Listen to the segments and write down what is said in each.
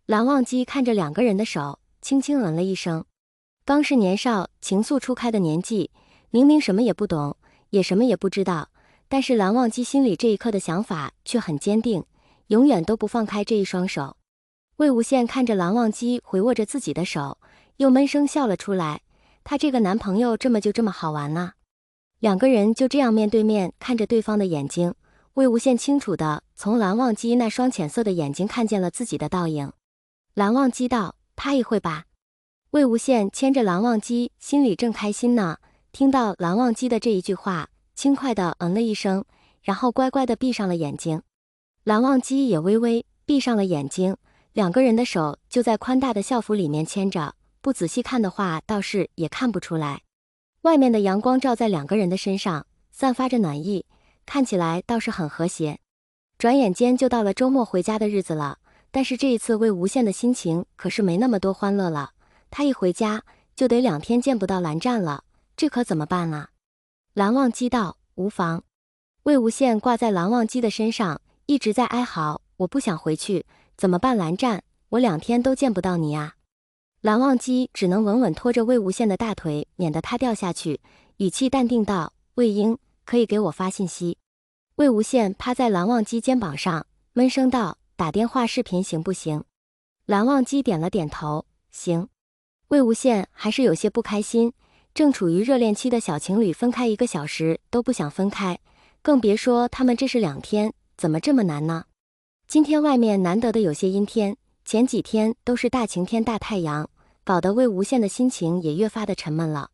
蓝忘机看着两个人的手，轻轻嗯了一声。刚是年少情愫初开的年纪，明明什么也不懂，也什么也不知道，但是蓝忘机心里这一刻的想法却很坚定，永远都不放开这一双手。魏无羡看着蓝忘机回握着自己的手，又闷声笑了出来。他这个男朋友这么好玩啊。两个人就这样面对面看着对方的眼睛，魏无羡清楚地从蓝忘机那双浅色的眼睛看见了自己的倒影。蓝忘机道：趴一会吧。魏无羡牵着蓝忘机，心里正开心呢，听到蓝忘机的这一句话，轻快地嗯了一声，然后乖乖地闭上了眼睛。蓝忘机也微微闭上了眼睛，两个人的手就在宽大的校服里面牵着，不仔细看的话倒是也看不出来。外面的阳光照在两个人的身上，散发着暖意，看起来倒是很和谐。转眼间就到了周末回家的日子了，但是这一次魏无羡的心情可是没那么多欢乐了。他一回家就得2天见不到蓝湛了，这可怎么办啊？蓝忘机道：无妨。魏无羡挂在蓝忘机的身上，一直在哀嚎：我不想回去，怎么办蓝湛？我2天都见不到你啊。蓝忘机只能稳稳拖着魏无羡的大腿，免得他掉下去，语气淡定道：魏婴，可以给我发信息。魏无羡趴在蓝忘机肩膀上，闷声道：打电话视频行不行？蓝忘机点了点头，行。魏无羡还是有些不开心，正处于热恋期的小情侣分开1个小时都不想分开，更别说他们这是2天，怎么这么难呢？今天外面难得的有些阴天，前几天都是大晴天大太阳，搞得魏无羡的心情也越发的沉闷了。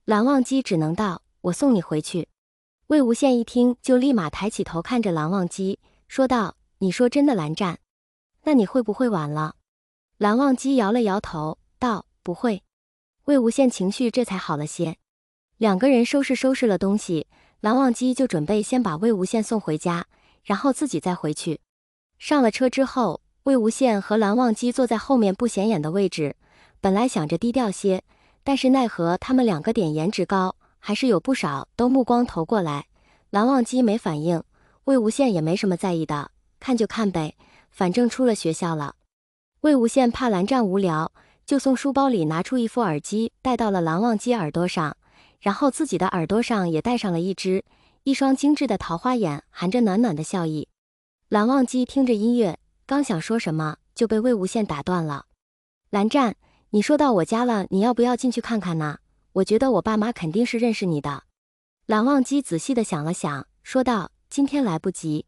蓝忘机只能道：我送你回去。魏无羡一听就立马抬起头看着蓝忘机，说道：你说真的蓝湛？那你会不会晚了？蓝忘机摇了摇头，道：不会。魏无羡情绪这才好了些。两个人收拾了东西，蓝忘机就准备先把魏无羡送回家，然后自己再回去。上了车之后，魏无羡和蓝忘机坐在后面不显眼的位置，本来想着低调些，但是奈何他们2个点颜值高，还是有不少都目光投过来。蓝忘机没反应，魏无羡也没什么在意的，看就看呗，反正出了学校了。魏无羡怕蓝湛无聊，就从书包里拿出一副耳机戴到了蓝忘机耳朵上，然后自己的耳朵上也戴上了一双精致的桃花眼含着暖暖的笑意。蓝忘机听着音乐，刚想说什么就被魏无羡打断了。蓝湛，你说到我家了，你要不要进去看看呢？我觉得我爸妈肯定是认识你的。蓝忘机仔细的想了想，说道：今天来不及。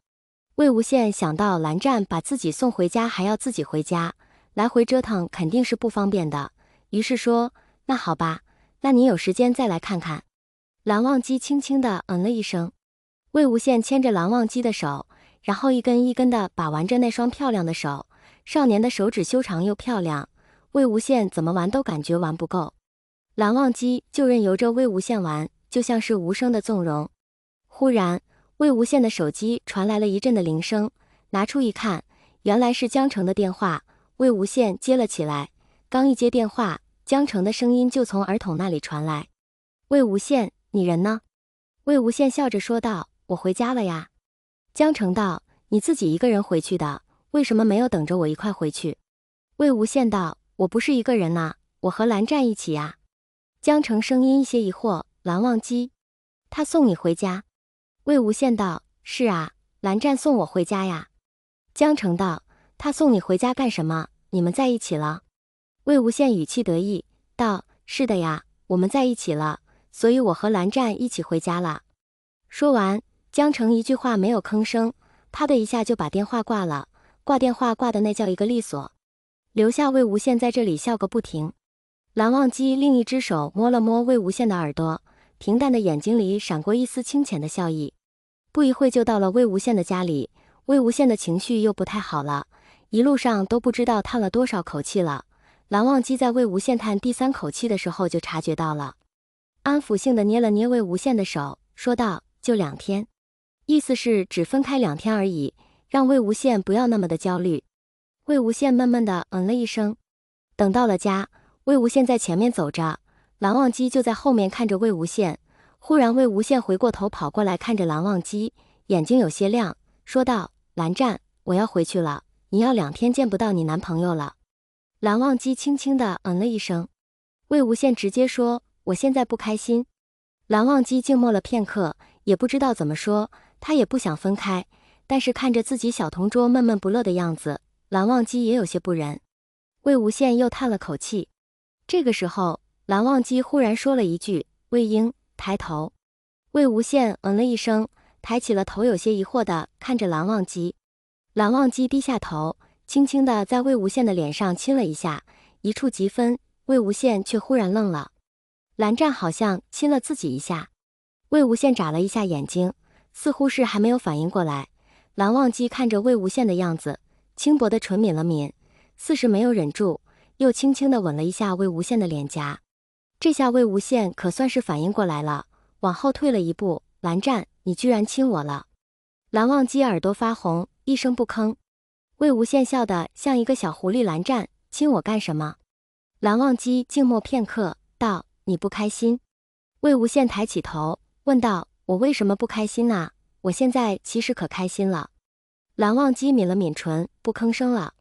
魏无羡想到蓝湛把自己送回家还要自己回家，来回折腾肯定是不方便的，于是说：那好吧，那你有时间再来看看。蓝忘机轻轻的嗯了一声。魏无羡牵着蓝忘机的手，然后一根一根的把玩着那双漂亮的手，少年的手指修长又漂亮，魏无羡怎么玩都感觉玩不够。蓝忘机就任由着魏无羡玩，就像是无声的纵容。忽然，魏无羡的手机传来了一阵的铃声，拿出一看，原来是江澄的电话。魏无羡接了起来，刚一接电话，江澄的声音就从耳筒那里传来：魏无羡，你人呢？魏无羡笑着说道：我回家了呀。江澄道：你自己一个人回去的，为什么没有等着我一块回去？魏无羡道：我不是一个人呐，我和蓝湛一起呀。江澄声音一些疑惑：蓝忘机？他送你回家？魏无羡道：是啊，蓝湛送我回家呀。江澄道：他送你回家干什么？你们在一起了？魏无羡语气得意道：是的呀，我们在一起了，所以我和蓝湛一起回家了。说完，江澄一句话没有吭声，啪的一下就把电话挂了，挂电话挂的那叫一个利索，留下魏无羡在这里笑个不停。蓝忘机另一只手摸了摸魏无羡的耳朵，平淡的眼睛里闪过一丝清浅的笑意。不一会就到了魏无羡的家里，魏无羡的情绪又不太好了，一路上都不知道叹了多少口气了。蓝忘机在魏无羡叹第3口气的时候就察觉到了，安抚性的捏了捏魏无羡的手，说道：就2天，意思是只分开2天而已，让魏无羡不要那么的焦虑。魏无羡闷闷的嗯了一声。等到了家，魏无羡在前面走着，蓝忘机就在后面看着魏无羡。忽然魏无羡回过头跑过来看着蓝忘机，眼睛有些亮，说道：蓝湛，我要回去了，你要2天见不到你男朋友了。蓝忘机轻轻地嗯了一声。魏无羡直接说：“我现在不开心。”蓝忘机静默了片刻，也不知道怎么说，他也不想分开，但是看着自己小同桌闷闷不乐的样子，蓝忘机也有些不忍。魏无羡又叹了口气。这个时候，蓝忘机忽然说了一句：“魏婴，抬头。”魏无羡嗯了一声，抬起了头，有些疑惑地看着蓝忘机。蓝忘机低下头，轻轻地在魏无羡的脸上亲了一下，一触即分。魏无羡却忽然愣了，蓝湛好像亲了自己一下。魏无羡眨了一下眼睛，似乎是还没有反应过来。蓝忘机看着魏无羡的样子，轻薄的唇抿了抿，似是没有忍住，又轻轻地吻了一下魏无羡的脸颊。这下魏无羡可算是反应过来了，往后退了一步：“蓝湛，你居然亲我了！”蓝忘机耳朵发红，一声不吭。魏无羡笑得像一个小狐狸：“蓝湛，亲我干什么？”蓝忘机静默片刻，道：“你不开心？”魏无羡抬起头，问道：“我为什么不开心啊？我现在其实可开心了。”蓝忘机抿了抿唇，不吭声了。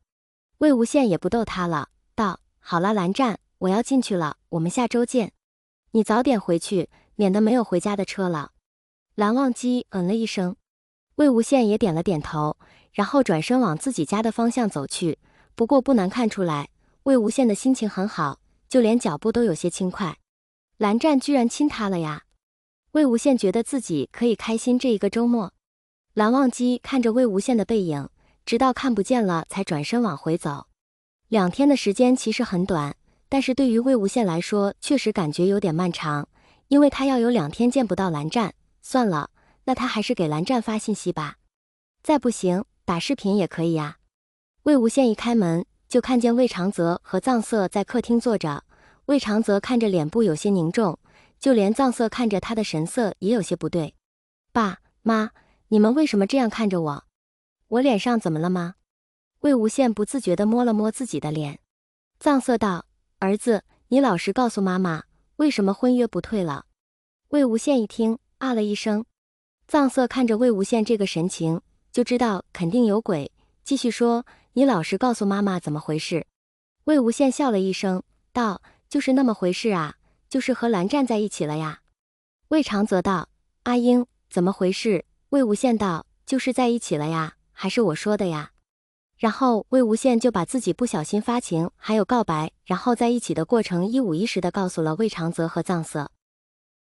魏无羡也不逗他了，道：“好了，蓝湛，我要进去了，我们下周见。你早点回去，免得没有回家的车了。”蓝忘机嗯了一声。魏无羡也点了点头，然后转身往自己家的方向走去。不过不难看出来，魏无羡的心情很好，就连脚步都有些轻快。蓝湛居然亲他了呀！魏无羡觉得自己可以开心这一个周末。蓝忘机看着魏无羡的背影，直到看不见了才转身往回走。2天的时间其实很短，但是对于魏无羡来说确实感觉有点漫长，因为他要有2天见不到蓝湛。算了，那他还是给蓝湛发信息吧。再不行，打视频也可以呀。魏无羡一开门，就看见魏长泽和藏色在客厅坐着。魏长泽看着脸部有些凝重，就连藏色看着他的神色也有些不对。爸妈，你们为什么这样看着我？我脸上怎么了吗？魏无羡不自觉地摸了摸自己的脸。藏色道：“儿子，你老实告诉妈妈，为什么婚约不退了？”魏无羡一听，啊了一声。藏色看着魏无羡这个神情，就知道肯定有鬼，继续说：“你老实告诉妈妈怎么回事。”魏无羡笑了一声，道：“就是那么回事啊，就是和蓝湛在一起了呀。”魏长泽道：“阿英，怎么回事？”魏无羡道：“就是在一起了呀，还是我说的呀？”然后魏无羡就把自己不小心发情还有告白，然后在一起的过程一五一十的告诉了魏长泽和藏色。